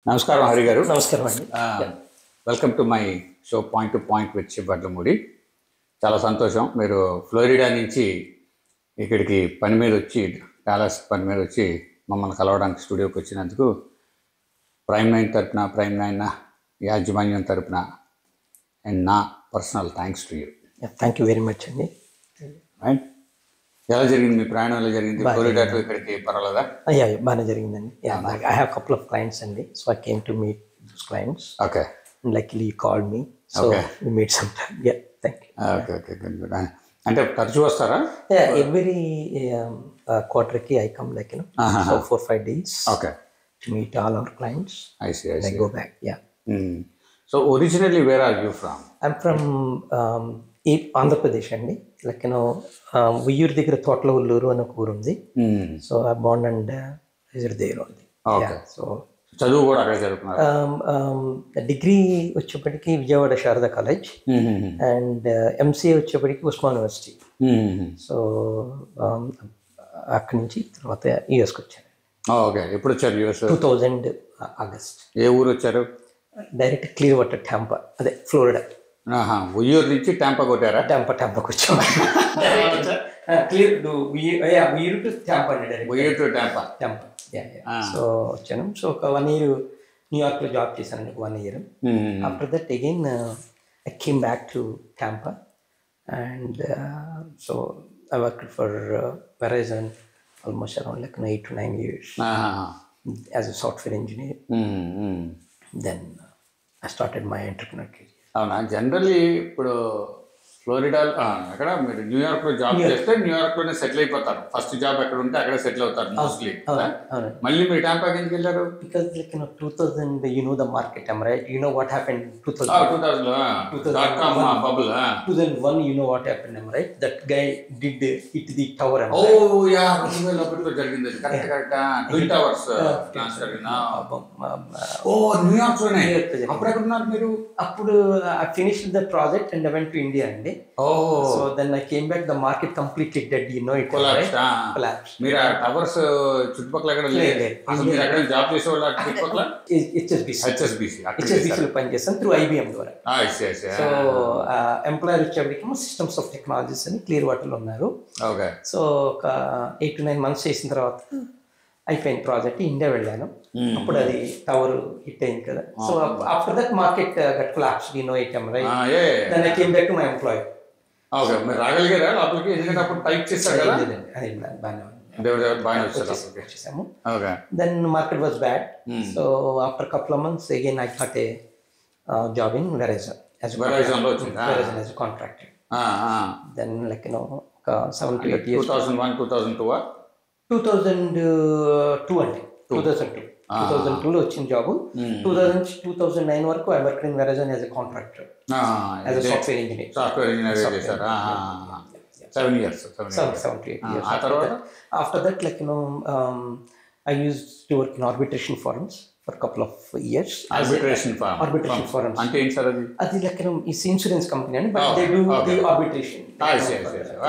నమస్కారం హరి గారు. నమస్కారం అండి. Welcome to my show point to point with Vadlamudi. చాలా సంతోషం మీరు ఫ్లోరిడా నుంచి ఇక్కడికి పని మీద వచ్చి డాలస్ పని మీద వచ్చి మమ్మల్ని కలవడానికి స్టూడియోకి వచ్చినందుకు ప్రైమ్ నైన్ తరపున ప్రైమ్ నైన్ యాజమాన్యం తరపున అండ్ నా personal thanks to you. Thank you very much అండి. రైట్, ఎలా జరిగింది మీ ప్రయాణం? ఎలా జరిగింది? ఫ్లోరిడా టు ఇక్కడికి పర్వాలేదా? బాగానే జరిగిందండి. I have couple of clients అండి, so I came to meet those clients. Okay, luckily you called me, so we meet some time. Thank you. Okay okay good. అంటే తరచూ వస్తారా? ఎవ్రీ క్వార్టర్కి I come like 4-5 days. Okay, to meet all our clients. I see. I go back. Yeah. So originally, where are you from? I'm from Andhra Pradesh అండి. Like Vuyyuru దగ్గర Thotlavalluru అని ఒక ఊరు ఉంది. So I born and raised there only. So చదువు కూడా అక్కడే చదువుకున్నారు? డిగ్రీ వచ్చేప్పటికి Vijayawada Sharada college and MCA వచ్చేప్పటికి ఉస్మాన్ యూనివర్సిటీ. సో అక్కడి నుంచి తర్వాత యూఎస్కి వచ్చాను. ఓకే, ఎప్పుడు వచ్చారు యూఎస్? 2000 ఆగస్ట్. ఏ ఊరు వచ్చారు? డైరెక్ట్ క్లియర్ వాటర్ ట్యాంపా, అదే ఫ్లోరిడా. ఉయ్యూరు నుంచి ట్యాంపా కొట్టారా? ట్యాంపాకి వచ్చాము. క్లియర్ ఉయ్యూరు టు ట్యాంపా అండి, direct Uyyuru to Tampa. So వచ్చాను. సో ఒక 1 year న్యూయార్క్లో జాబ్ చేశానండి, 1 year. After that again I came back to Tampa and so I worked for Verizon almost around like 8 to 9 years as a software engineer. Then I started my entrepreneur career. అవునా? Generally ఇప్పుడు Florida అక్కడ మీరు న్యూయార్క్లో job చేస్తే న్యూయార్క్లోనే settle అయిపోతారు. First job ఎక్కడ ఉంటే అక్కడే సెటిల్ అవుతారు మోస్ట్లీ. మళ్ళీ మీరు ట్యాంపాకి ఎందుకు వెళ్ళారు? Because like 2000, you know the market, am I right? You know what happened 2000? 2000 bubble. 2001, you know what happened, am I right? That guy did hit the tower. Oh yeah, 2001 జరిగింది. Correct. Twin towers New York లోనే. అప్పుడు ఎక్కడ ఉన్నారు మీరు? అప్పుడు I finished the project and I went to India అండి. So then I came back, the market completely dead, you know, it collapsed. మీరు ఆ టవర్స్ చుట్టుపక్కల ఎక్కడ లేదు? మీరు ఎక్కడ జాబ్ చేసేవాళ్ళు చుట్టుపక్కల? HSBC లో పనిచేస్తాను త్రూ IBM ద్వారా. సో ఎంప్లాయర్ వచ్చేప్పటికేమో సిస్టమ్స్ ఆఫ్ టెక్నాలజీస్ అని క్లియర్ వాటర్లో ఉన్నారు. సో ఒక 8 to 9 months చేసిన తర్వాత అయిపోయిన ప్రాజెక్ట్, ఇండియా వెళ్ళాను. అప్పుడు అది టవర్ హిట్ అయింది కదా. So after that market got collapsed, you know it, am I right? Then I came back to my employer. Okay, మీరు రాగలిగారా లోపలికి? ఎందుకంటే అప్పుడు టైప్ చేశారు కదా. అది బాగానే వచ్చేసాము. Then market was bad. So after a couple of months again I got a job in Verizon as a contractor. Then like ఒక 7 to 8 years. 2001 2002 2002 అండి. 2002లో వచ్చిన జాబ్. 2009 వరకు I work in వెరైజన్ as a contractor, as a software engineer. 7 years. 7 to 8 years. After that, like I used to work in arbitration firms for a couple of years. Arbitration firms అంటే ఏంటి sir? అది like it's insurance company and but they do the arbitration.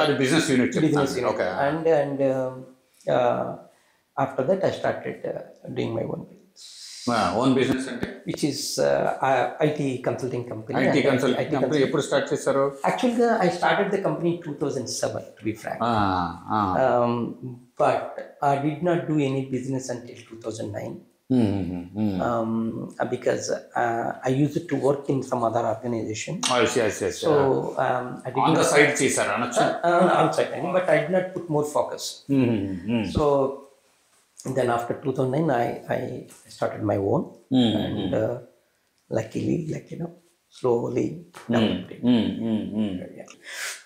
అది business unit. Okay. And after that I started doing my own business. Own business అంటే which is IT consulting company. IT consulting company ఎప్పుడు start చేశారు? Actually I started the company in 2007, to be frank. But I did not do any business until 2009. Because I used to work in some other organization. So I did on the side చేశారు అనొచ్చు. On side, but I did not put more focus. So then after 2009 I started my own. And luckily, like slowly developed it.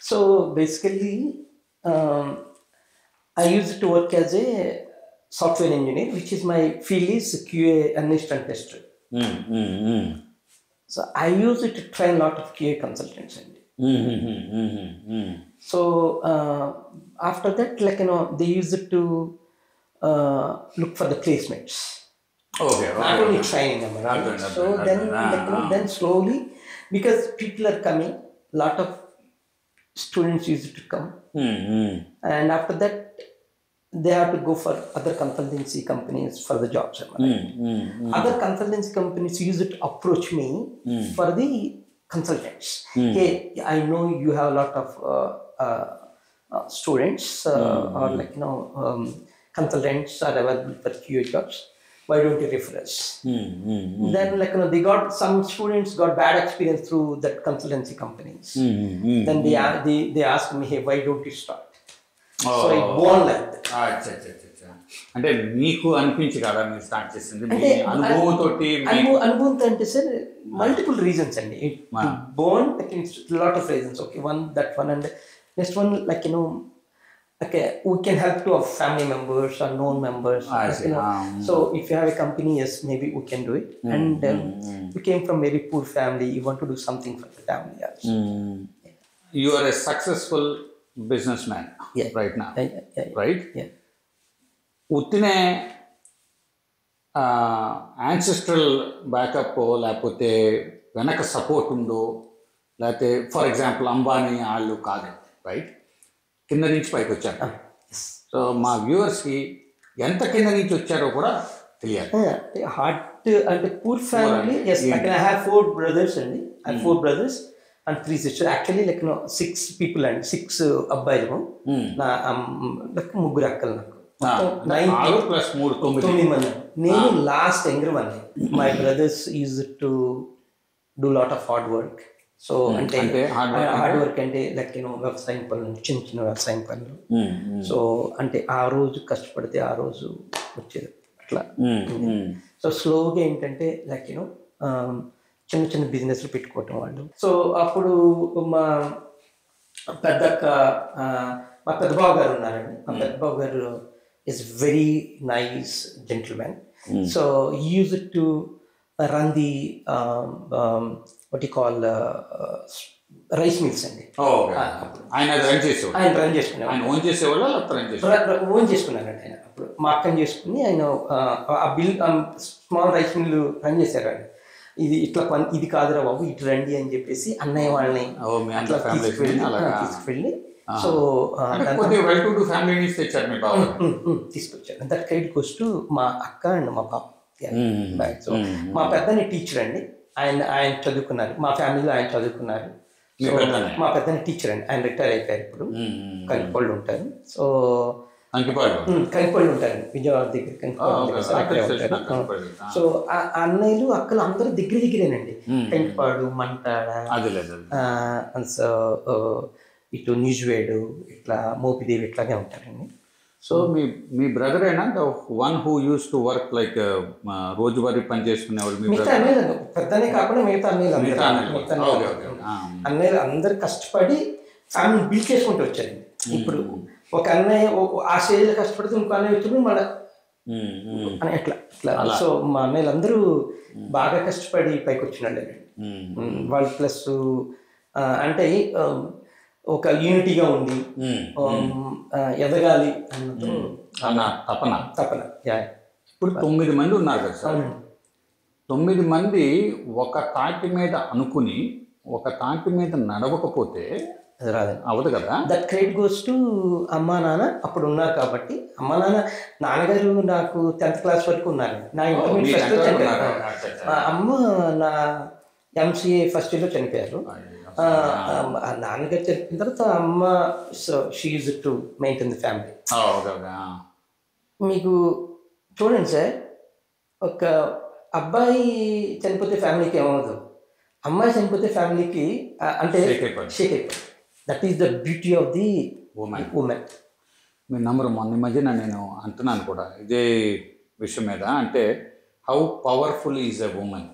So basically I used to work as a software engineer, which is my field is QA analyst and tester. So I used to train a lot of QA consultants. So after that, like they used to look for the placements. Not only training them. So then slowly, because people are coming, lot of students used to come, and after that they have to go for other consultancy companies for the jobs. Other consultancy companies used to approach me for the consultants. Hey, I know you have a lot of students or like consultants are available for QA jobs. Why don't you refer us? Then like they got some students got bad experience through that consultancy companies. Then they asked me, hey, why don't you start? So I born like that. అంటే మీకు అనిపించి కదా మీరు start చేసింది మీ అనుభవంతో అనుభవంతో అంటే sir multiple reasons అండి Born lot of reasons okay one and next one like okay we can help to our family members or known members so if you have a company yes maybe we can do it and we came from very poor family you want to do something for the family also. You are a successful businessman right now right ఉత్తినే ancestral backup లేకపోతే వెనక support ఉందో లేకపోతే for example Ambani వాళ్ళు కాదు right కింద నుంచి పైకి వచ్చారు సో మా వ్యూవర్స్కి ఎంత కింద నుంచి వచ్చారో కూడా తెలియాలి హార్ట్ అంటే poor family yes I have 4 brothers అండి I 4 brothers and 3 sisters actually like 6 people and 6 అబ్బాయిలు నా ముగ్గురు అక్కలు నాకు 9 మంది నేను last younger one my brothers use to do lot of hard work so అంటే హార్డ్ వర్క్ అంటే లైక్ వ్యవసాయం పనులు చిన్న చిన్న వ్యవసాయం పనులు సో అంటే ఆ రోజు కష్టపడితే ఆ రోజు వచ్చేది అట్లా సో స్లోగా ఏంటంటే లైక్ చిన్న చిన్న బిజినెస్లు పెట్టుకోవటం వాళ్ళు సో అప్పుడు మా పెద్దక్క మా పెద్దబాబు గారు ఉన్నారండి మా పెద్దబాబు గారు is very nice gentleman. So he used to run the what you call rice mills అండి. ఆయన రన్ చేసుకున్నారు. ఆయన ఓన్ చేసేవాళ్ళ ఓన్ చేసుకున్నారండి ఆయన అప్పుడు మా అక్కని చేసుకుని ఆయన ఆ బిల్ స్మాల్ రైస్ మిల్ రన్ చేశారు ఆయన ఇది ఇట్లా ఇది కాదురా బాబు ఇటు రండి అని చెప్పేసి అన్నయ్య వాళ్ళని అట్లా తీసుకువెళ్ళి సో తీసుకొచ్చారు దట్ క్రెడిట్ గోస్ టు మా అక్క అండ్ మా పాప సో మా పెద్దని టీచర్ అండి ఆయన చదువుకున్నారు మా ఫ్యామిలీలో ఆయన చదువుకున్నారు మా పెద్దని టీచర్ అండి ఆయన రిటైర్ అయిపోయారు ఇప్పుడు కంకిపళ్ళు ఉంటారు సో కంకిపళ్ళు ఉంటారు విజయవాడ దగ్గర కంకిపాడు సో అన్నయ్యలు అక్కలు అందరూ దగ్గరేనండి కంకిపాడు మంటాడ సో ఇటు న్యూజివేడు ఇట్లా మోపిదేవి ఇట్లాగే ఉంటారండి సో మీ బ్రదర్ అయినా the one who use to work like రోజువారీ పని చేసుకునేవాళ్ళు పెద్దనే కాకుండా మిగతా అన్నయ్యలు అందరు కష్టపడి ఫ్యామిలీ బిల్డ్ చేసుకుంటూ వచ్చారండి ఇప్పుడు ఒక అన్నయ్య ఆ స్టేజ్లో కష్టపడితే ఇంకో అన్నయ్య వచ్చి మళ్ళీ అని ఎట్లా ఇట్లా సో మా అన్నయ్యలు అందరూ బాగా కష్టపడి పైకి వచ్చినాళ్ళండి వాళ్ళు ప్లస్ అంటే ఒక యూనిటీగా ఉంది ఎదగాలి తపన ఇప్పుడు 9 మంది ఉన్నారు కదా సార్ 9 మంది ఒక తాటి మీద అనుకుని ఒక తాటి మీద నడవకపోతే అవదు కదా దట్ క్రెడిట్ గోస్ టు అమ్మా నాన్న అప్పుడు ఉన్నారు కాబట్టి అమ్మా నాన్నగారు నాకు 10th క్లాస్ వరకు ఉన్నారు నా ఇంటర్మీడియట్ అమ్మ నా ఎంసీఏ ఫస్ట్ ఇయర్లో చనిపోయారు నాన్నగారు చనిపోయిన తర్వాత అమ్మ so she use to maintain the family మీకు చూడండి సార్ ఒక అబ్బాయి చనిపోతే ఫ్యామిలీకి ఏమవుతుంది అమ్మాయి చనిపోతే ఫ్యామిలీకి అంటే షేక్ అయిపోతుంది that is the beauty of the women me number మొన్న మధ్యన నేను అంటున్నాను కూడా ఇదే విషయం మీద అంటే how powerful is a women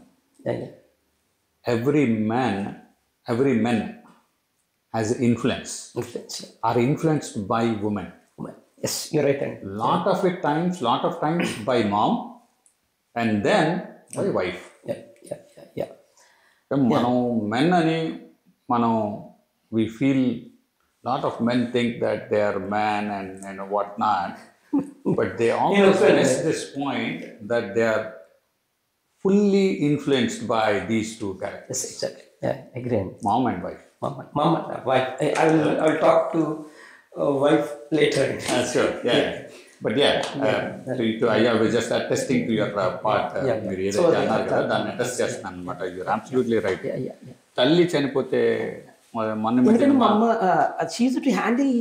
every men has influence are influenced by women. Yes, you're right. Lot of times by mom and then by wife. Yeah. మనం men అని మనం we feel lot of men think that they are man and what not but they always miss this point that they are fully influenced by these two characters. Yes, exactly. Yeah, agree. Mom and wife. Mom and wife. I will talk to wife later. Sure. Yeah. But I have just attesting to your part. మీరు ఏదైతే అన్నారు కదా దాన్ని attest చేస్తున్నాను అనమాట. Your absolutely right. తల్లి చనిపోతే మొన్న ఎందుకంటే మా అమ్మ షీజ్ టు హ్యాండిల్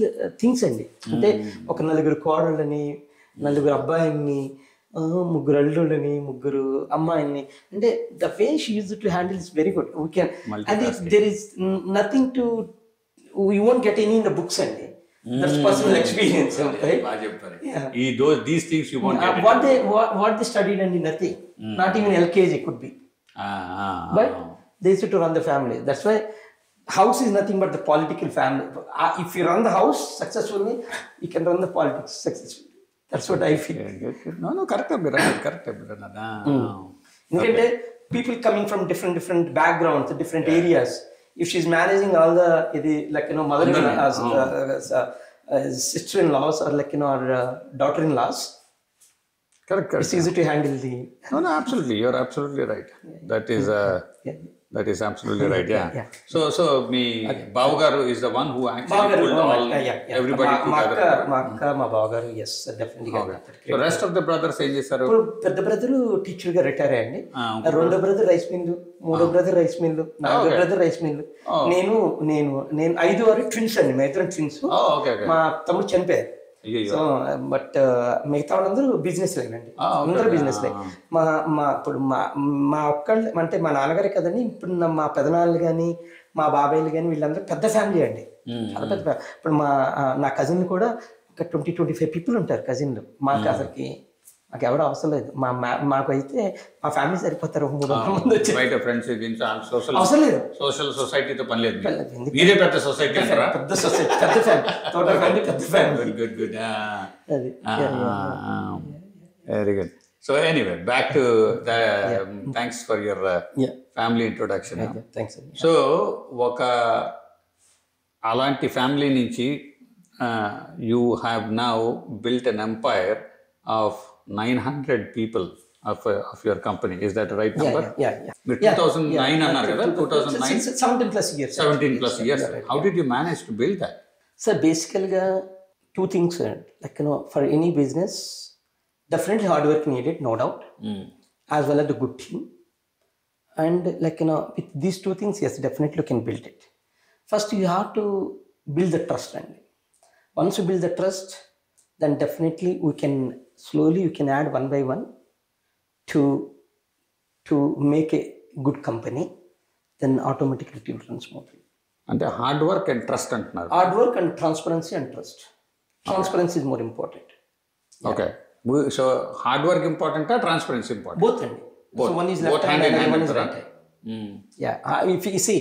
థింగ్స్ అండి. అంటే ఒక నలుగురు కోడళ్ళని, నలుగురు అబ్బాయిని, ముగ్గురు అల్లుళ్ళని, ముగ్గురు అమ్మాయిని, అంటే the way she use to handle is very good. We can, అది there is nothing to, you won't get any in the books అండి. That's personal experience. These things you won't get. What they studied and nothing. Not even LKG could be. But they used to run the family. That's why house is nothing but the political family. If you run the house successfully, you can run the politics successfully. That's what I feel. No, correct. ఎందుకంటే people coming from different backgrounds, different areas, if she's managing all the like mother-in-laws, sister-in-laws, or like or daughter-in-laws, correct. It's easy to handle the. No, absolutely. You're absolutely right. That is absolutely right. Yeah. So me Bavagaru is the one who actually pulled all everybody together. మా అక్క మా బావగారు, yes, definitely. So rest of the brothers ఏం చేశారు? పెద్ద brother teacher గా retire అయ్యండి. రెండో బ్రదర్ రైస్ మిల్లు, మూడో బ్రదర్ రైస్ మిల్లు, నాలుగో బ్రదర్ రైస్ మిల్లు. నేను 5 ట్విన్స్ అండి. మా ఇద్దరం ట్విన్స్. మా తమ్ముడు చనిపోయారు. సో బట్ మిగతా వాళ్ళందరూ బిజినెస్ లేనండి. అందరూ బిజినెస్ లే. ఇప్పుడు మా ఒక్కళ్ళు అంటే మా నాన్నగారే కదండి. ఇప్పుడు మా పెదనాన్నలు కానీ మా బాబాయ్లు కానీ వీళ్ళందరూ పెద్ద ఫ్యామిలీ అండి. చాలా పెద్ద. ఇప్పుడు నా కజిన్ కూడా ఒక 20-25 పీపుల్ ఉంటారు కజిన్లు. మాకు అసలుకి మాకు ఎవరు అవసరం లేదు. మాకు అయితే మా ఫ్యామిలీ సరిపోతారు. 300 మంది వచ్చి ఫ్రెండ్స్ అవసరం లేదు. సోషల్ సొసైటీతో పని లేదు. మీరే పెద్ద సొసైటీ అంటారా? పెద్ద సొసైటీ, పెద్ద ఫ్యామిలీ, టోటల్ ఫ్యామిలీ, పెద్ద ఫ్యామిలీ. గుడ్. అది very good. So anyway back to thanks for your family introduction. Thanks. So ఒక అలాంటి ఫ్యామిలీ నుంచి you have now built an umpire of 900 people of your company. Is that the right number? Yeah. 2009 annar kada? 2009? 17 plus years. 17 plus years. How did you manage to build that? So basically, 2 things. Like for any business, definitely hard work needed, no doubt, as well as the good team. And like with these 2 things, yes, definitely you can build it. First, you have to build the trust, and once you build the trust, then definitely we can slowly you can add one by one to make a good company. Then automatically it will run smoothly. And the hard work and trust antunaru. Hard work and transparency and trust. Transparency is more important. Okay. So hard work important or transparency important? Both. So one is left hand and one is right hand. Yeah. If you see,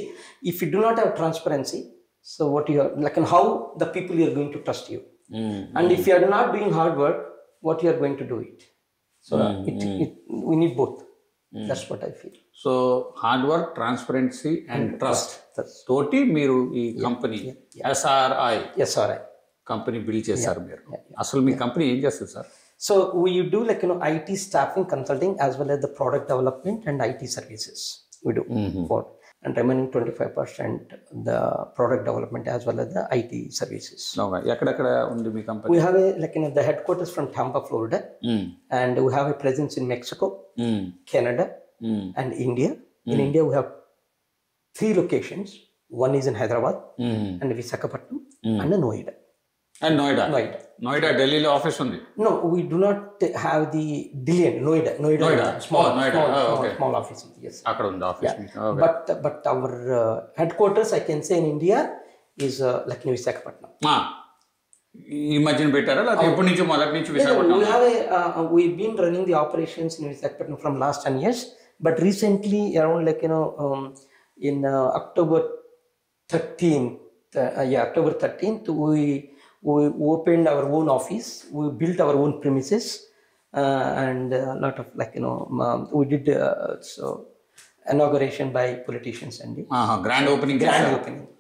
if you do not have transparency, so what you are like, and how the people you are going to trust you. And if you are not doing hard work, what you are going to do it. So we need both. That's what I feel. So hard work, transparency and trust. తోటి మీరు ఈ company SRI company build చేశారు మీరు. అసలు మీ company ఏం చేస్తుంది sir? So we do like IT staffing, consulting, as well as the product development and IT services we do for, and remaining 25% the product development as well as the IT services. ఎక్కడెక్కడ ఉంది మీ company? We have the headquarters from Tampa, Florida, and we have a presence in Mexico, Canada, and India. In India we have 3 locations. One is in Hyderabad, and Visakhapatnam, and Noida. And Noida ఢిల్లీలో office ఉంది? No, we do not have the Delhi and Noida. Small office. Yes. అక్కడ ఉంది office. But our headquarters, I can say, in India is like in Visakhapatnam. ఈ మధ్యన పెట్టారా లేకపోతే ఎప్పటి నుంచి మొదటి నుంచి Visakhapatnam? We've been running the operations in Visakhapatnam from last 10 years, but recently around like in October 13th we opened our own office. We built our own premises, and a lot of like we did so inauguration by politicians and grand opening.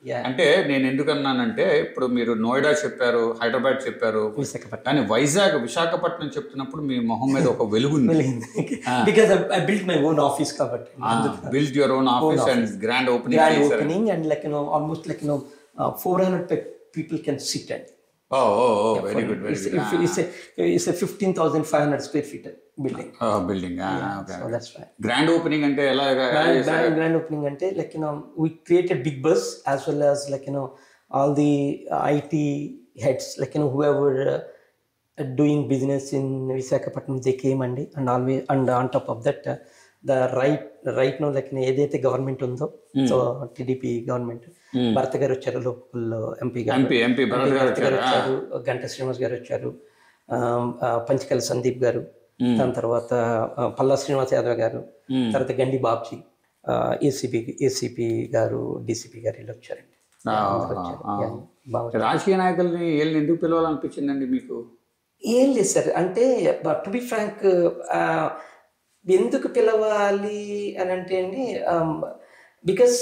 Yeah. అంటే నేను ఎందుకన్నానంటే ఇప్పుడు మీరు నోయిడా చెప్పారు, హైదరాబాద్ చెప్పారు, కానీ విశాఖపట్నం చెప్తున్నప్పుడు మీ మొహం మీద ఒక వెలుగు because I built my own office కాబట్టి built your own office and grand opening and like almost like 400 people can sit at. Very good, very It's a 15,500 square feet building. Building. So that's why. Grand opening అంటే ఎలాగా? Grand opening ante, like, we created big buzz, as well as, like, all the IT heads, like, whoever doing business in Visakhapatnam, they came and always, and on top of that, the right now, like, ఏదైతే government ఉందో, so TDP government, Bharat గారు వచ్చారు, local MP Bharat గారు వచ్చారు, గంట శ్రీనివాస్ గారు వచ్చారు, పంచకల్ సందీప్ గారు, దాని తర్వాత పల్లా శ్రీనివాస్ యాదవ్ గారు, తర్వాత గండి బాబ్జీ, ఏసీపీ గారు, డీసీపీ గారు వీళ్ళు వచ్చారండి. రాజకీయ నాయకుల్ని వీళ్ళని ఎందుకు పిలవాలనిపించిందండి మీకు? ఏం లేదు సార్, అంటే టు బి ఫ్రాంక్, ఎందుకు పిలవాలి అని అంటే అండి, బికాస్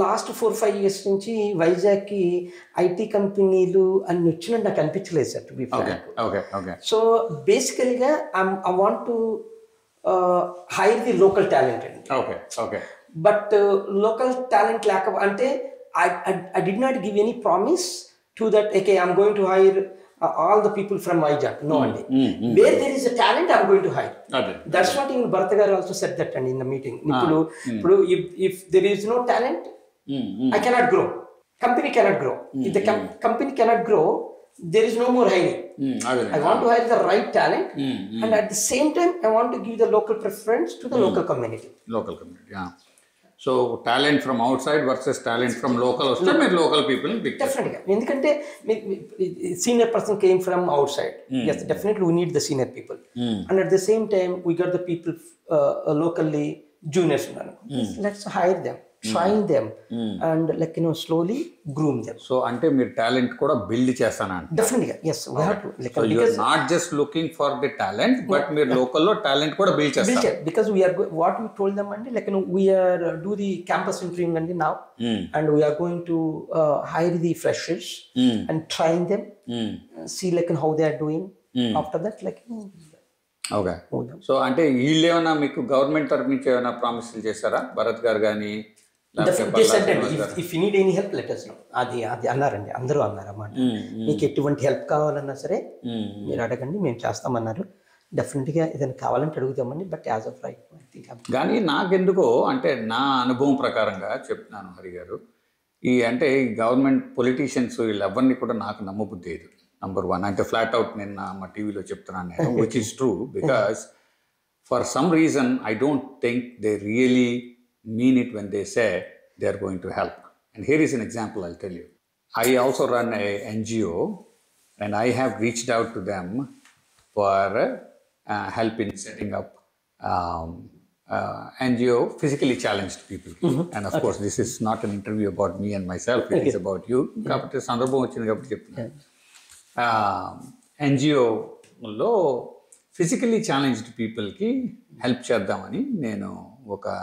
లాస్ట్ 4-5 years నుంచి వైజాగ్కి ఐటీ కంపెనీలు అన్ని వచ్చినట్టు నాకు అనిపించలేదు sir, to be frank. So బేసికల్గా I want to hire the local talent అండి. బట్ లోకల్ టాలెంట్ లేక అంటే I did not give any promise to that, okay, I'm going to hire all the people from Vizag. No, Andy. Where there is a talent, I'm going to hire. That's what even Bharat garu also said that, and in the meeting. If there is no talent, I cannot grow. Company cannot grow. If the company cannot grow, there is no more hiring. I want to hire the right talent, and at the same time, I want to give the local preference to the local community. Yeah. So talent from outside versus talent from local, local people. Definitely. ఎందుకంటే senior person came from outside. Yes, definitely we need the senior people. And at the same time, we got the people locally, juniors. Let's hire them, train them, and, like, slowly groom them. So ante meer talent kuda build chestana? Definitely, yes. We have to. Like, so you are not just looking for the talent, but meer local lo talent kuda build chestana. Because we are what we told them, and, like, we are do the campus interviewing and now, and we are going to hire the freshers and train them, see, like, how they are doing. After that, like, so అంటే వీళ్ళు ఏమైనా మీకు government తరఫు నుంచి ఏమైనా ప్రామిసులు చేశారా, భరత్ గారు కానీ? If you need any help let us know. అది అన్నారండి, అందరూ అన్నారు అన్నమాట. మీకు ఎటువంటి హెల్ప్ కావాలన్నా సరే మీరు అడగండి, మేము చేస్తామన్నారు. డెఫినెట్గా ఏదైనా కావాలంటే అడుగుతామండి. But as of right I think. కానీ నాకెందుకో, అంటే నా అనుభవం ప్రకారంగా చెప్తున్నాను హరి గారు, అంటే ఈ గవర్నమెంట్ పొలిటీషియన్స్ వీళ్ళెవరిని కూడా నాకు నమ్మబుద్ధి లేదు. నంబర్ 1 అంటే ఫ్లాట్ అవుట్ నేను మా టీవీలో చెప్తున్నాను నేను, which is true, because for some reason I don't think they really mean it when they say they are going to help. And here is an example I'll tell you. I also run a NGO, and I have reached out to them for help in setting up NGO physically challenged people. And of course this is not an interview about me and myself, it is about you. Kabatti sandarbham vachindi kabatti cheptunna. NGO lo physically challenged people ki help cheddamani nenu oka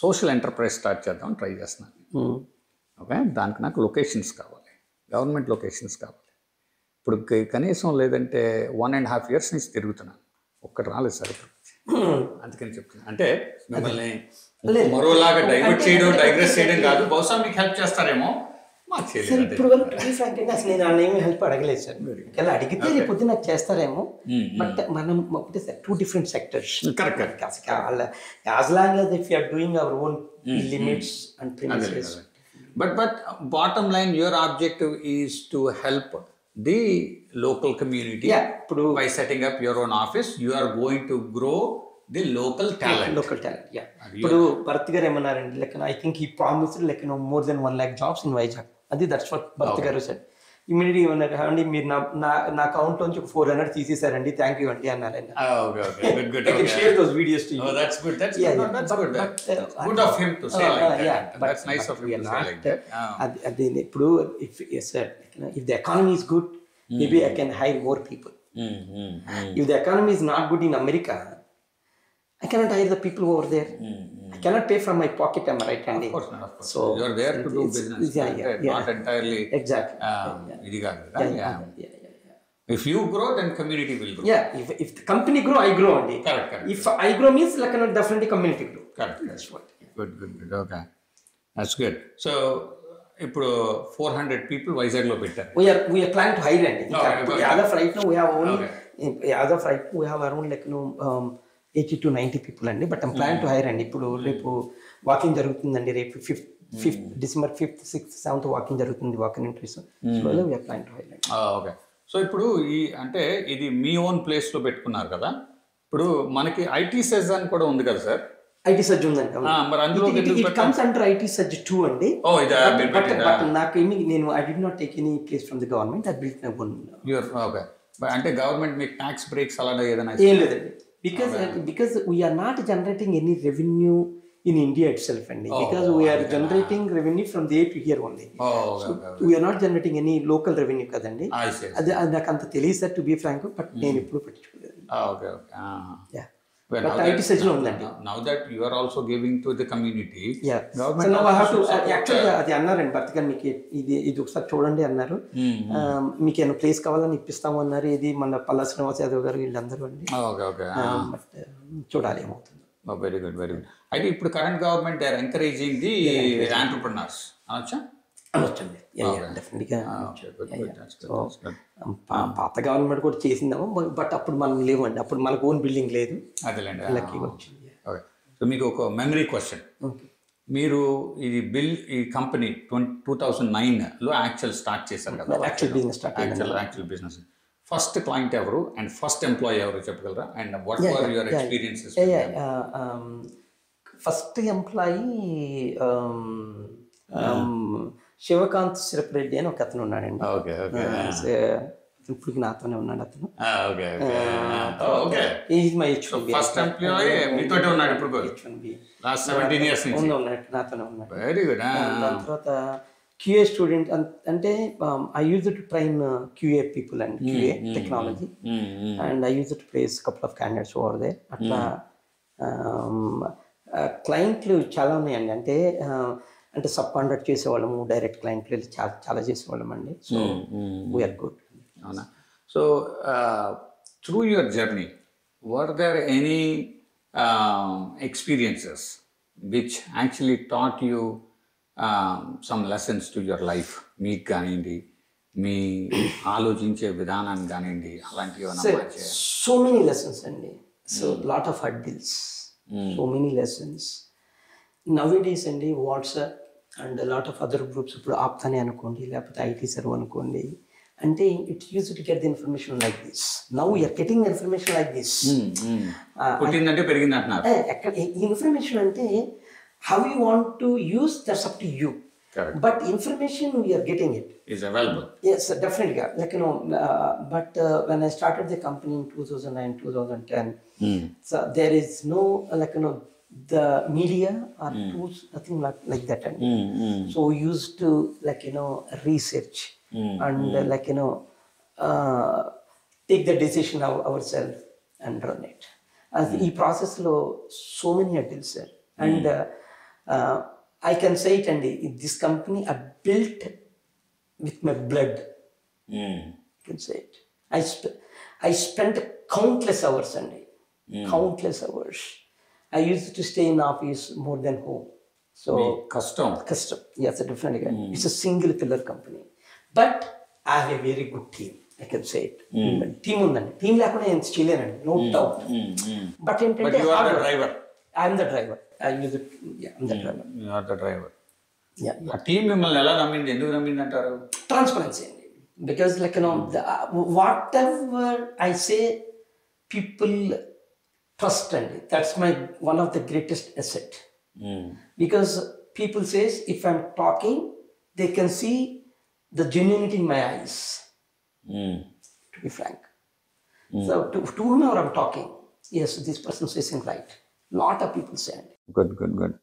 social enterprise start చేద్దామని try చేస్తున్నాను. Okay, దానికి నాకు locations కావాలి, government locations కావాలి. ఇప్పుడు కనీసం లేదంటే 1.5 years నుంచి తిరుగుతున్నాను, ఒక్కటి రాలేదు సార్. అందుకని చెప్తున్నాను, అంటే మిమ్మల్ని మరోలాగా డైగ్రెస్ చేయడం కాదు, బహుశా మీకు హెల్ప్ చేస్తారేమో. ఇప్పుడు వరకు అసలు నేను ఏమి హెల్ప్ అడగలేదు సార్. ఇలా అడిగితే రేపు పొద్దున నాకు చేస్తారేమో. బట్ మనం ఒకటే sir, 2 different sectors. As long as if you are doing our own limits and premises. But bottom line, your objective is to help the local community. By setting up your own office, you are going to grow the local talent. Yeah. ఇప్పుడు భరత్ గారు ఏమన్నారండి, like, I think he promised, like, more than 1 lakh jobs in Vizag. That's what Bharat గారు said. Immediately ఏమన్నారు అండి, మీరు నా account నుంచి 400 తీసేశారండి, thank you అండి అన్నారు. I can share those videos to you. That's good. That's good. Good of him to say like that. That's nice of him to say like that. అదే ఇప్పుడు if the economy is good, maybe I can hire more people. If the economy is not good in America, I cannot hire the people over there. I cannot pay from my pocket, am I right, Andy? Of course not, of course. So you are there to do business. Not entirely. Exactly. If you grow, then community will grow. Yeah. If the company grow, I grow, Andy. Correct. If I grow means, like, definitely community grow. Correct. That's what. Good. Okay. That's good. So ఇప్పుడు 400 people వైజాగ్లో పెట్టారు. We are planning to hire and Okay. as of right now we have only Okay. as of right now we have around 80 to 90 people అండి. But I'm planning to hire అండి. ఇప్పుడు రేపు walking జరుగుతుందండి. రేపు 5th December 5th 6th 7th walking జరుగుతుంది, walking interviews. So we are planning to hire అండి. Okay. So ఇప్పుడు అంటే ఇది మీ ఓన్ ప్లేస్లో పెట్టుకున్నారు కదా, ఇప్పుడు మనకి ఐటీ సెజ్ అని కూడా ఉంది కదా సార్? ఐటీ సర్జ్ ఉందండి. మరి అందులో ఇట్ కమ్స్ అండర్ ఐటీ సర్జ్ 2 అండి. బట్ నాకు నేను I did not take any place from the government. I built my own. Okay. అంటే గవర్నమెంట్ మీకు ట్యాక్స్ బ్రేక్స్ అలా ఏదైనా? ఏం లేదండి. Because we are not generating any revenue in India itself and because we are generating revenue from there to here only. We are not generating any local revenue kadandi. Adi నాకు అంత తెలియదు sir, to be frank. But నేను ఎప్పుడు పట్టించుకోలేదు. Okay. Ya. But IT SEZ లో ఉందండి. Now that you are also giving to the community, government so now I have to actually అది అన్నారండి భర్తగా, మీకు ఇది ఒకసారి చూడండి అన్నారు. మీకు ఏమైనా ప్లేస్ కావాలని ఇప్పిస్తాము అన్నారు. ఇది మన పల్లా శ్రీనివాస్ యాదవ్ గారు వీళ్ళందరూ అండి. బట్ చూడాలి ఏమవుతుంది. Very good, very good. అయితే ఇప్పుడు current government they are encouraging the entrepreneurs అనొచ్చా? అనొచ్చండి. డెఫినెట్గా. పాత గవర్నమెంట్ కూడా చేసిందేమో, బట్ అప్పుడు మనం లేవండి. అప్పుడు మనకు ఓన్ బిల్డింగ్ లేదు. అదేలేండి. లక్కీగా వచ్చింది. ఓకే. సో మీకు ఒక మెమరీ క్వశ్చన్. మీరు ఈ కంపెనీ 2009లో యాక్చువల్ స్టార్ట్ చేశారు కదా? యాక్చువల్ బిజినెస్ స్టార్ట్ అయ్యింది. Actual business. ఫస్ట్ క్లయింట్ ఎవరు అండ్ ఫస్ట్ ఎంప్లాయీ ఎవరు చెప్పగలరా? And what were your experiences? First employee Shivakanth Sirapareddy అని ఒక అతను ఉన్నాడండి. ఇప్పుడు నాతోనే ఉన్నాడు అతను. ఫస్ట్ ఎంప్లాయీ మీతోనే ఉన్నాడు ఇప్పుడు? లాస్ట్ 17 years నుంచి నాతోనే ఉన్నాడు. Very good. దాని తర్వాత QA స్టూడెంట్ అంటే I used to train QA people and QA technology and I used to place couple of candidates over there. అట్లా క్లయింట్లు చాలా ఉన్నాయండి. అంటే సబ్ కాంట్రాక్ట్ చేసేవాళ్ళము, డైరెక్ట్ క్లయింట్లు చాలా చేసేవాళ్ళం అండి. So we are good. అవునా? So through your journey were there any experiences which actually taught you some lessons to your life? మీకు కానివ్వండి, మీ ఆలోచించే విధానాన్ని కానివ్వండి, అలాంటివి? సో మెనీ లెసన్స్ అండి. So lot of hurdles, so many lessons. Nowadays అండి WhatsApp and lot of other groups, ఇప్పుడు ఆప్తానే అనుకోండి, లేకపోతే ఐటీ సర్వ్ అనుకోండి, అంటే it use to get the information like this. Now you are getting information like this. పుట్టిందంటే పెరిగింది అంటున్నారు. ఈ ఇన్ఫర్మేషన్ అంటే how you want to use, that's up to you. Correct. But information we are getting it is available. Yes, definitely. Like but when I started the company in 2009 2010, so there is no the media or tools, nothing like that. So we used to research and take the decision ourselves and run it. As e process lo so many hurdles, sir. And I can say it, and this company I built with my blood. I can say it. I spent countless hours, and countless hours. I used to stay in office more than home. So custom. Yes, definitely. It's a single pillar company, but I have a very good team. I can say it. Team undandi. Team lekunda em cheyalenu, no doubt. But you are the driver. I am the driver. I'm the driver. You are the driver. Yeah. ఆ team మిమ్మల్ని ఎలా నమ్మింది? ఎందుకు నమ్మింది అంటారు? Transparency. Because whatever I say, people trust, and that's my one of the greatest asset. Because people says if I'm talking, they can see the genuinity in my eyes. To be frank. So to whomever I'm talking, yes, this person says it right. Lot of people say. Good.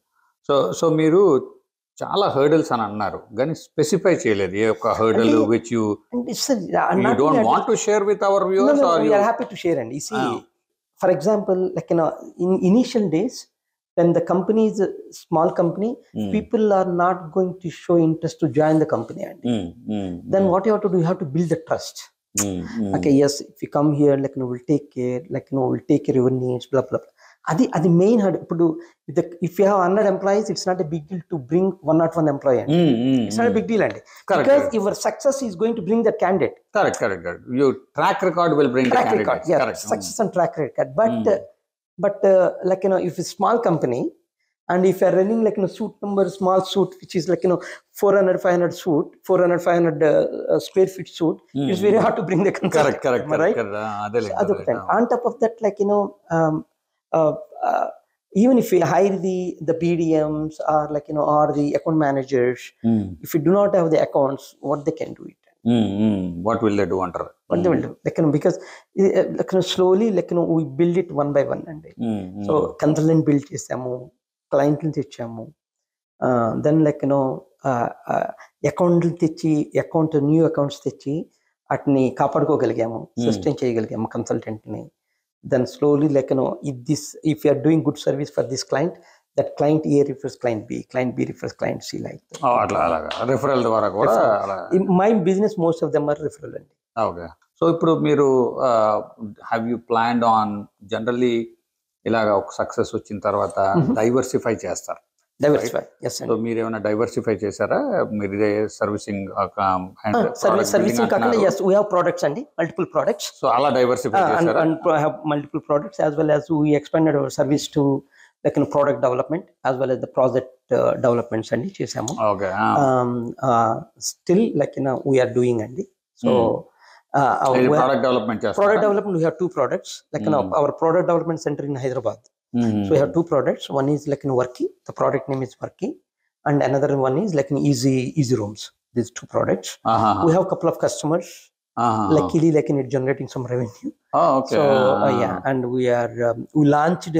So మీరు చాలా hurdles అని అన్నారు, కానీ specify చేయలేదు ఏ ఒక్క hurdle which you don't want to share with our viewers? No, we are happy to share. And you see, for example, in initial days, when the company is a small company, people are not going to show interest to join the company. Then what you have to do, you have to build the trust. Okay, yes, if you come here, we'll take care, we'll take care of your needs, blah blah blah. అది main hurdle. ఇప్పుడు if you have 100 employees, it's not a big deal to bring 101 employee అండి. It's not a big deal అండి, because your success is going to bring that candidate. Correct. Your track record will bring the Track candidate. record, yeah, success and track record. But like if it's small company and if you're running like suit number, small suit which is like 400 500 suit, 400 500 square feet suit, it's very hard to bring the consultant. Correct. Right? On top of that, like even if we hire the BDMs or like or the account managers, if you do not have the accounts, what they can do it? What will they do under? What they will do, like because like slowly like we build it one by one, and so consultant build చేసాము, క్లయింట్లు తెచ్చాము, then like అకౌంట్లు తెచ్చి new accounts తెచ్చి వాటిని కాపాడుకోగలిగాము, sustain చేయగలిగాము కన్సల్టెంట్ని. Then slowly like if you are doing good service for this client, that client A refers client B, client B refers client C, like that. అలాగా రిఫరల్ ద్వారా కూడా. My business, most of them are referral అండి. Okay. So ఇప్పుడు మీరు have you planned on generally ఇలాగ ఒక success వచ్చిన తర్వాత డైవర్సిఫై చేస్తారు? Diversify, yes. సో మీరు ఏమైనా డైవర్సిఫై చేశారా? మీరు ఇదే సర్వీసింగ్ సర్వీసింగ్ కాకుండా yes, we have products అండి, multiple products. సో అలా డైవర్సిఫై చేశారా? and have multiple products, as well as we expanded our service to like product development as well as the project developments అండి చేసాము. Okay. Still like we are doing అండి. So product development చేస్తారా? Product development, we have 2 products, like our product development center in Hyderabad. So we have 2 products. One is like Worky, the product name is Worky, and another one is like Easy Rooms. These 2 products. We have a couple of customers. Luckily, like it's generating some revenue. Okay. So yeah, and we launched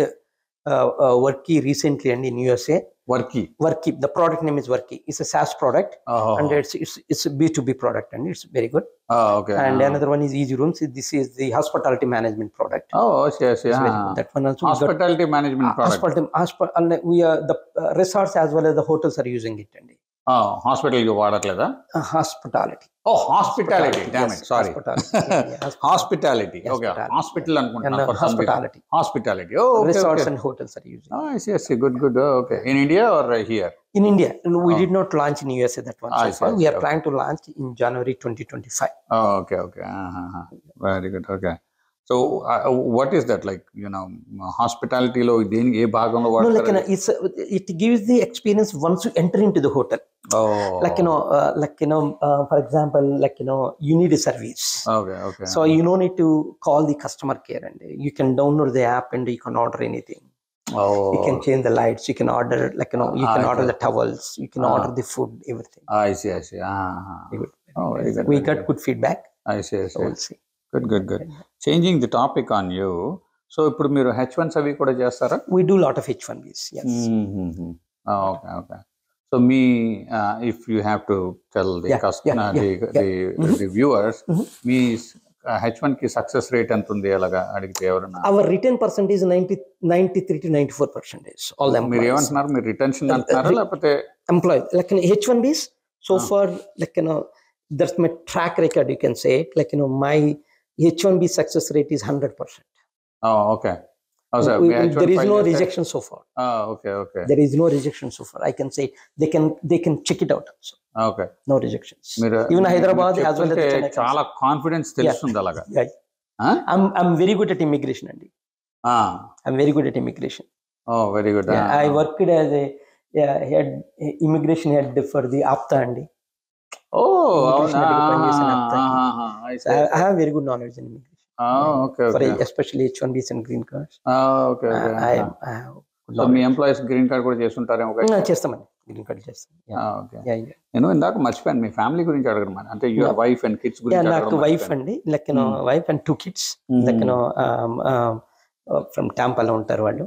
Worky recently and in USA. Worky, the product name is Worky. It's a SaaS product, and it's a B2B product, and it's very good. Okay. And another one is Easy Rooms. This is the hospitality management product. Yes. That one also. Hospitality management product. We are the resorts as well as the hotels are using it, and hospital కి వాడట్లేదా? hospitality. Hospitality. Damn it, sorry. Hospitality. Okay. Hospital అనుకుంటున్నా. Hospitality. Resorts and hotels are using. Yes. Good. Okay. In India or here? In India, we did not launch in USA that one. So far. We are planning to launch in January 2025. Okay. Very good. Okay. So what is that, like hospitality lo deni ఏ భాగంలో వాడతారు? It gives the experience once you enter into the hotel. Like for example, like you need a service. Okay. So you don't need to call the customer care, and you can download the app and you can order anything. You can change the lights, you can order like you can order the towels, you can order the food, everything. I see. Very good. We got good feedback. I see. We'll see. Good. Changing the topic on you. So ఇప్పుడు మీరు H1s అవి కూడా చేస్తారా? We do a lot of H1Bs, yes. Okay. So if you have to tell the customer, the viewers, me H1 కి success rate ఎంత ఉంది అలాగా అడిగితే ఎవరన్నా? Our return percentage is 93 to 94%. All the మీరు ఏమంటున్నారు? మీరు రిటెన్షన్ అంటున్నారా లేకపోతే employee? Like H1Bs so far, like that's my track record, you can say it. Like my H1B success rate is 100%. Okay. There is no rejection so far. Okay. There is no rejection so far. I can say they can check it out also. Okay. No rejections. Even Hyderabad as well as Chennai. చాలా confidence తెలుస్తుంది అలాగా. I'm very good at immigration, Andy. I'm very good at immigration. Very good. I worked as a immigration head for the APTA, Andy. I have very good knowledge in immigration. Okay. For especially H1Bs and green cards. Okay. I have so me employees green card కూడా చేస్తుంటారేమో? చేస్తామండి, green card చేస్తాం. నేను ఇందాక మర్చిపోయాను మీ family గురించి అడగడం. అంటే your wife and kids గురించి. నాకు వైఫ్ అండి, like wife and 2 kids. Like from టాంపాలో ఉంటారు వాళ్ళు.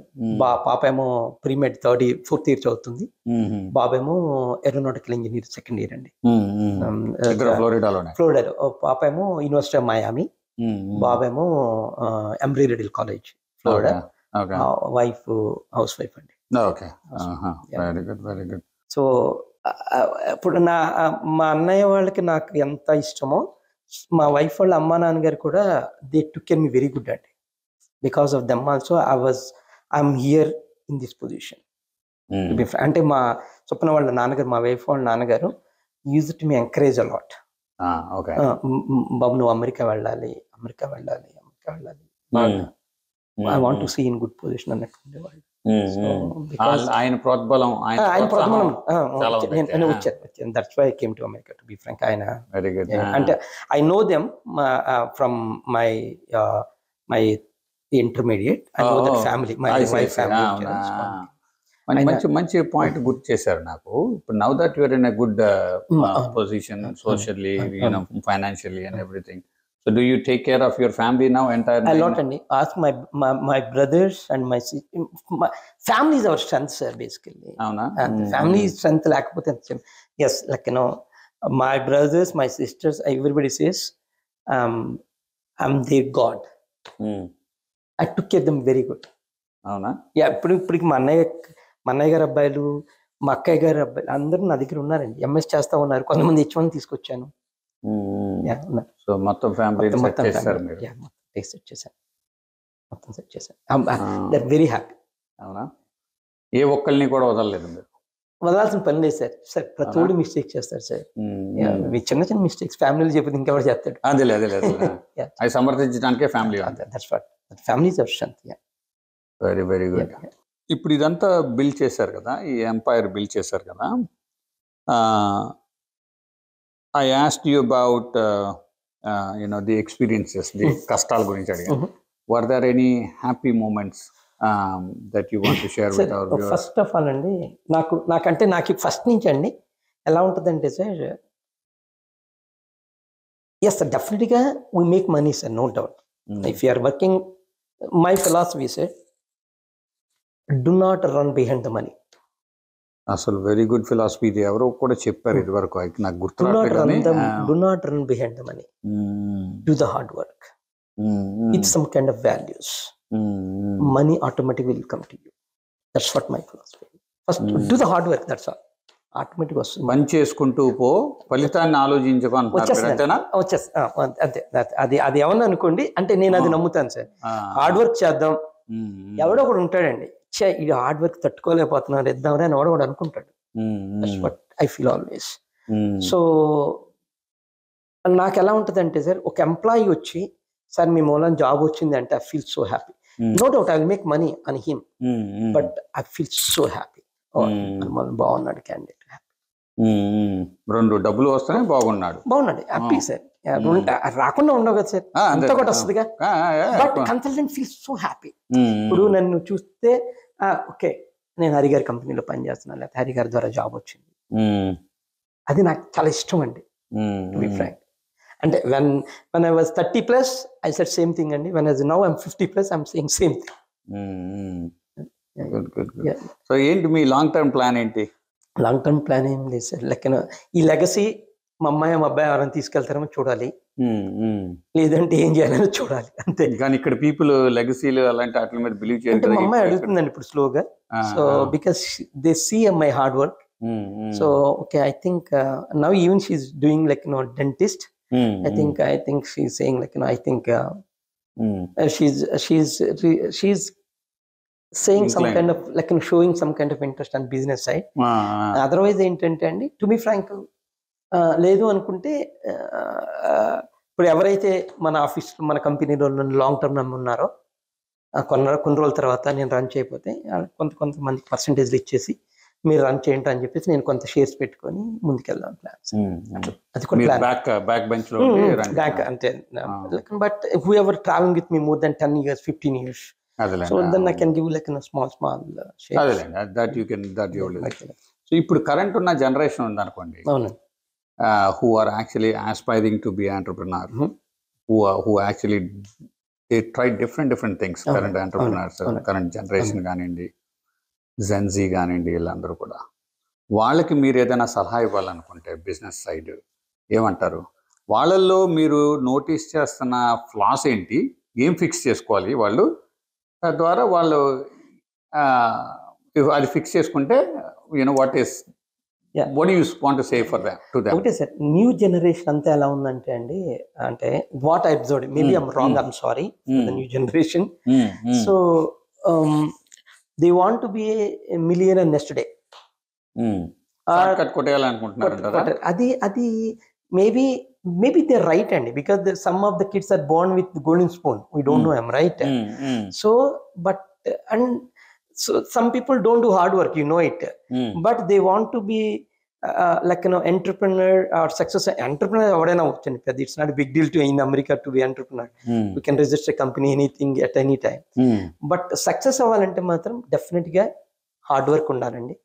పాప ఏమో ప్రీమెడ్ 4th year చదువుతుంది, బాబేమో ఏరోనాటికల్ ఇంజనీర్ 2nd year అండి, ఫ్లోరిడాలో. పాప ఏమో యూనివర్సిటీ ఆఫ్ మయామి, బాబేమో Embry Riddle college Florida. Wife house wife అండి. Very good. సో ఇప్పుడు మా అన్నయ్య వాళ్ళకి నాకు ఎంత ఇష్టమో మా వైఫ్ వాళ్ళ అమ్మా నాన్నగారు కూడా they took care me very good అండి. Because of them also I'm here in this position. అంటే మా స్వప్న వాళ్ళ నాన్నగారు, మా వైఫ్ వాళ్ళ నాన్నగారు use to me encourage a lot. బాబు నువ్వు అమెరికా వెళ్ళాలి, అమెరికా వెళ్ళాలి, అమెరికా వెళ్ళాలి, I want to see in good position అన్నట్టు ఉండేవాళ్ళు. ఆయన ప్రోద్బలం వచ్చాను. That's why I came to America to be frank. ఆయన అంటే I know them from my intermediate. I know that family, my wife family. మంచి మంచి పాయింట్ గుర్తు చేశారు నాకు. ఇప్పుడు now that your in a good position socially, financially and everything. So do you take care of your family now entirely? A lot, and ask my brothers and my family is our strength, sir, basically. Avuna? And family strength lakapothe, yes, like my brothers, my sisters, everybody says I'm their god. I took care of them very good. Avuna? Yeah, ఇప్పుడు మా అన్నయ్య గారు అబ్బాయిలు, మా అక్కయ్య గారు అబ్బాయిలు అందరూ నా దగ్గర ఉన్నారండి. ఎంఎస్ చేస్తా ఉన్నారు. కొంతమంది H1 తీసుకొచ్చాను. సో మొత్తం ఫ్యామిలీ సెట్ చేశారు. Very happy. అవునా? ఏ ఒక్కరిని కూడా వదలలేదు మీరు? వదలాల్సిన పని లేదు సార్. సార్ ప్రతిఒడు మిస్టేక్ చేస్తారు సార్. చిన్న చిన్న మిస్టేక్స్ ఫ్యామిలీలో చెప్పి ఇంకెవరు చేస్తాడు? అదే అది సమర్థించడానికే family. Family is our strength. Very very good. ఇప్పుడు ఇదంతా బిల్డ్ చేశారు కదా, ఈ ఎంపైర్ బిల్డ్ చేశారు కదా. I asked you about the experiences, the కష్టాల గురించి అడిగాను. Were there any happy moments that you want to share with our viewers? First of all అండి, నాకు ఫస్ట్ నుంచి అండి ఎలా ఉంటుందంటే సార్, ఎస్ సార్, డెఫినెట్గా we make money sir, no doubt. If you are working, my philosophy sir, do not run behind the money. అసలు very good philosophy. ఇది ఎవరో కూడా చెప్పారు ఇది వరకు, నాకు గుర్తు. Do not run behind the money, do the hard work. It's some kind of values. Money automatic will come to you. That's what my philosophy. First do the hard work, that's all. Automatic వస్తుంది. పని చేసుకుంటూ పో, ఫలితాన్ని ఆలోచించుకొని అంతే. అది ఏమన్నా అనుకోండి, అంటే నేను అది నమ్ముతాను సార్. హార్డ్ వర్క్ చేద్దాం, ఎవడో ఒకడు ఉంటాడండి, ఇది హార్డ్ వర్క్ తట్టుకోలేకపోతున్నారు, ఇద్దామని అని ఎవడో కూడా అనుకుంటాడు. That's what I feel always. So నాకు ఎలా ఉంటుంది అంటే సార్, ఒక ఎంప్లాయీ వచ్చి సార్ మీ మూలం జాబ్ వచ్చింది అంటే I feel so happy. No doubt I will make money on him, but I feel so happy. బాగున్నాడు క్యాండిడేట్, రెండు డబ్బులు వస్తానే బాగున్నాడు హ్యాపీ సార్. రాకుండా ఉండవు కదా సార్, అంత ఒకటి వస్తుందిగా. But consultant feel so happy. ఇప్పుడు నన్ను చూస్తే ఓకే, నేను హరిగారి కంపెనీలో పనిచేస్తున్నాను, లేకపోతే హరిగారి ద్వారా జాబ్ వచ్చింది, అది నాకు చాలా ఇష్టం అండి, టు బి ఫ్రాంక్. అంటే when I was 30+, I said same thing అండి. When now I'm 50+, I'm saying same thing. So ఏంటి మీ లాంగ్ టర్మ్ ప్లాన్ ఏంటి? లాంగ్ టర్మ్ ప్లాన్ ఏం లేదు సార్. ఈ లెగసీ మా అమ్మాయి మా అబ్బాయి ఎవరైనా తీసుకెళ్తారేమో చూడాలి, లేదంటే ఏం చేయాలని చూడాలి, అంతే. కానీ ఇక్కడ పీపుల్ లెగసీలు అలాంటి వాటి మీద బిలీవ్ చేయాలి. మా అమ్మాయి అడుగుతుందండి ఇప్పుడు స్లోగా. So because they see my hard work. So okay, I think now even she is doing dentist. I think she's saying I think she's saying some kind of showing some kind of interest on business side. Otherwise ఏంటంటే అండి, to be Frank, లేదు అనుకుంటే ఇప్పుడు ఎవరైతే మన office మన కంపెనీలో long term ఉన్నారో, కొన్ని రోజుల తర్వాత నేను రన్ చేయకపోతే కొంతమంది పర్సంటేజ్లు ఇచ్చేసి మీరు రన్ చేయండి అని చెప్పేసి నేను కొంత షేర్స్ పెట్టుకొని ముందుకెళ్దాం ప్లాన్స్. అది కూడా బ్యాంక్ అంతే. But who ever travelling with me more than 10 years 15 years, so then I can give small shares. So ఇప్పుడు కరెంట్ ఉన్న జనరేషన్ ఉంది అనుకోండి, who are actually aspiring to be entrepreneur, who actually they try different things. Current entrepreneurs, current generation కానివ్వండి, Gen Z కానివ్వండి, వీళ్ళందరూ కూడా, వాళ్ళకి మీరు ఏదైనా సలహా ఇవ్వాలనుకుంటే బిజినెస్ సైడ్ ఏమంటారు? వాళ్ళల్లో మీరు నోటీస్ చేస్తున్న ఫ్లాస్ ఏంటి, ఏం ఫిక్స్ చేసుకోవాలి వాళ్ళు, తద్వారా వాళ్ళు అది ఫిక్స్ చేసుకుంటే what is what do you want to say for them, to them? Okay sir, new generation అంతా ఎలా ఉందంటే అండి, అంటే what I observed, maybe I'm wrong, I'm sorry for the new generation. So they want to be a millionaire next day. Cut కొట్టేయాలనుకుంటున్నారు అది maybe they're right, and because some of the kids are born with golden spoon, we don't know, am right? So but and so some people don't do hard work, you know it, but they want to be like entrepreneur or success. Entrepreneur avadena vachandi pedda, it's not a big deal to in America to be entrepreneur. We can register a company anything at any time, but success avalante matram definitely ga hard work undalandi.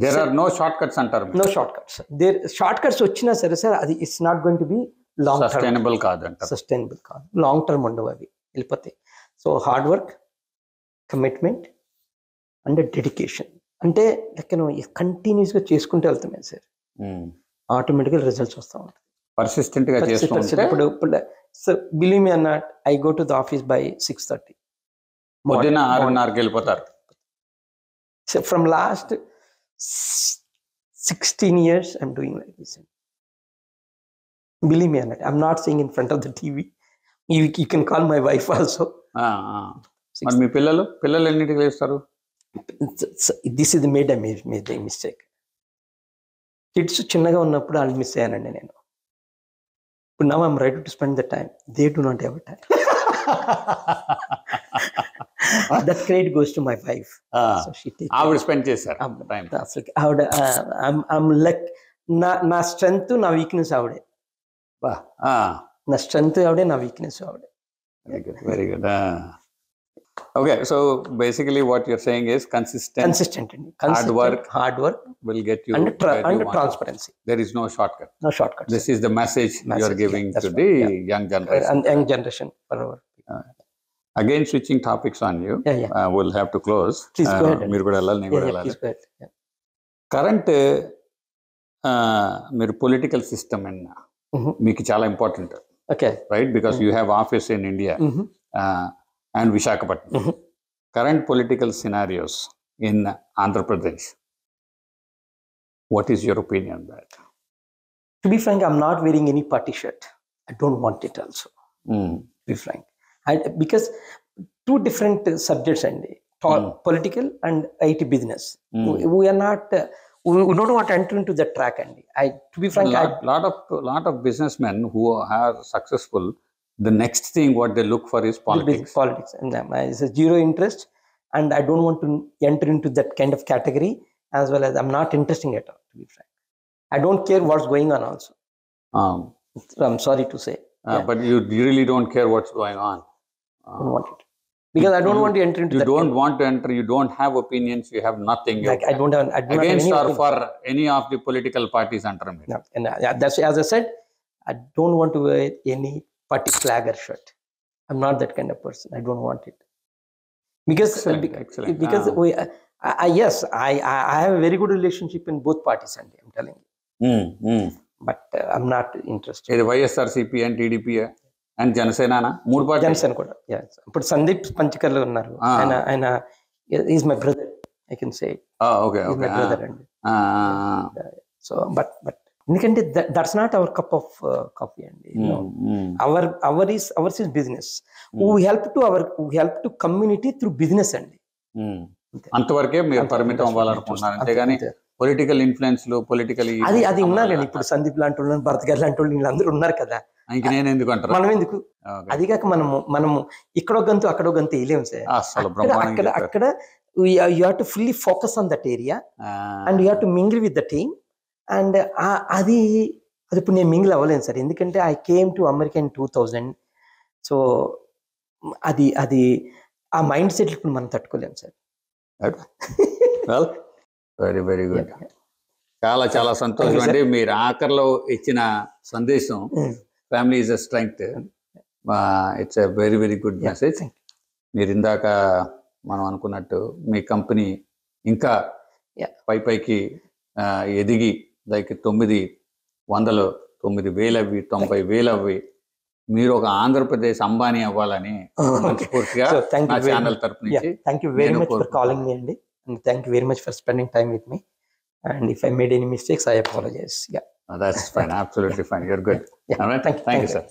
There are no shortcuts antaru. No shortcuts. There shortcuts వచ్చినా సరే sir, అది it's not going to be long term. Sustainable కాదంటారు. Sustainable కాదు, long term ఉండవు, అవి వెళ్ళిపోతాయి. So hard work, commitment and dedication అంటే like కంటిన్యూస్గా చేసుకుంటూ వెళ్తామే సార్, ఆటోమేటిక్గా రిజల్ట్స్ వస్తూ ఉంటాయి. పర్సిస్టెంట్ గా చేసుకుంటే ఇప్పుడు సో బిలీవ్ మీ అన్న, I go to the office by 6:30. పొద్దున్న 6:30కి వెళ్ళిపోతారు. So from last 16 years I'm doing like this. Believe me, I'm not saying in front of the TV. You can call my wife also. మరి మీ పిల్లలు ఎన్నింటికి లేస్తారు? This is the made a mistake. Kids చిన్నగా ఉన్నప్పుడు వాళ్ళు miss అయ్యానండి నేను. ఇప్పుడు now I'm ready to spend the time. They do not have time. That credit goes to my wife. So she takes. ఆవిడ స్పెండ్ చేశారు టైం. ఆవిడ I'm like నా స్ట్రెంగ్త్ నా వీక్నెస్ ఆవిడే. నా స్ట్రెంగ్త్ ఆవిడే, నా వీక్నెస్ ఆవిడే. Very good. Okay, so basically what you're saying is consistent and hard work will get you and transparency. There is no shortcut. No shortcut. This is the message you're giving to the young generation. And young generation. Again, switching topics on you. We'll have to close. Please go ahead. మీరు కూడా వెళ్ళాలి, నేను కూడా వెళ్ళాలి. Please go ahead. Current మీరు political system మీకు చాలా important. Okay. Right, because you have office in India. And Visakhapatnam. Current political scenarios in Andhra Pradesh. What is your opinion on that? To be frank, I'm not wearing any party shirt. I don't want it also. To be frank. Because two different subjects, and political and IT business. We are not, we don't want to enter into that track. And to be frank, lot of businessmen who are successful, the next thing what they look for is politics. And it's a zero interest, and I don't want to enter into that kind of category, as well as I'm not interested at all, to be frank. I don't care what's going on also. I'm sorry to say. But you really don't care what's going on. I don't want it. Because I don't want to enter into that. You don't want to enter, you don't have opinions, you have nothing. Like I don't have against or for any of the political parties under me. No. And that's, as I said, I don't want to wear any party flag or shirt. I'm not that kind of person. I don't want it. Because excellent. Because yes, I have a very good relationship in both parties, and I'm telling you. But I'm not interested. Is YSRCP and TDP and Janasena na? Mood party? Janasena kuda. Yes. But Sandeep Panchakarla unnaru. And he's my brother, I can say. Okay. He's my brother. And, so, but ఎందుకంటే that's not our cup of coffee అండి. ours is business. We help to community through business అండి. అంతవరకే మీరు పరిమితం అవ్వాలనుకుంటున్నారు, అంతేగాని political influence లో political అది ఉన్నారు కానీ ఇప్పుడు సందీప్ లాంటి వాళ్ళు, భరత్ గారు లాంటి వాళ్ళు వీళ్ళందరూ ఉన్నారు కదా. ఇంక నేను ఎందుకు అంటారు, మనం ఎందుకు? అది కాక మనము ఇక్కడో గంతు అక్కడో గంతు వేయలేము సార్. అక్కడ you have to fully focus on that area and you have to mingle with the team. And అది ఇప్పుడు నేను మింగిల్ అవ్వలేను సార్, ఎందుకంటే I came to America in 2000. So అది ఆ మైండ్ సెట్ ఇప్పుడు మనం తట్టుకోలేము సార్. Very very good. చాలా సంతోషం అండి. మీరు ఆఖరిలో ఇచ్చిన సందేశం, family is a strength, it's a very very good message. మీరు ఇందాక మనం అనుకున్నట్టు మీ కంపెనీ ఇంకా పైకి ఎదిగి లైక్ 900, 9,000 అవి 90,000 అవి మీరు ఒక ఆంధ్రప్రదేశ్ అంబానీ అవ్వాలని మనస్ఫూర్తిగా నా ఛానల్ తరపు నుంచి. Thank you very much for calling me అండి, and thank you very much for spending time with me, and if I made any mistakes I apologise. That's fine, absolutely fine, you're good. Thank you, sir.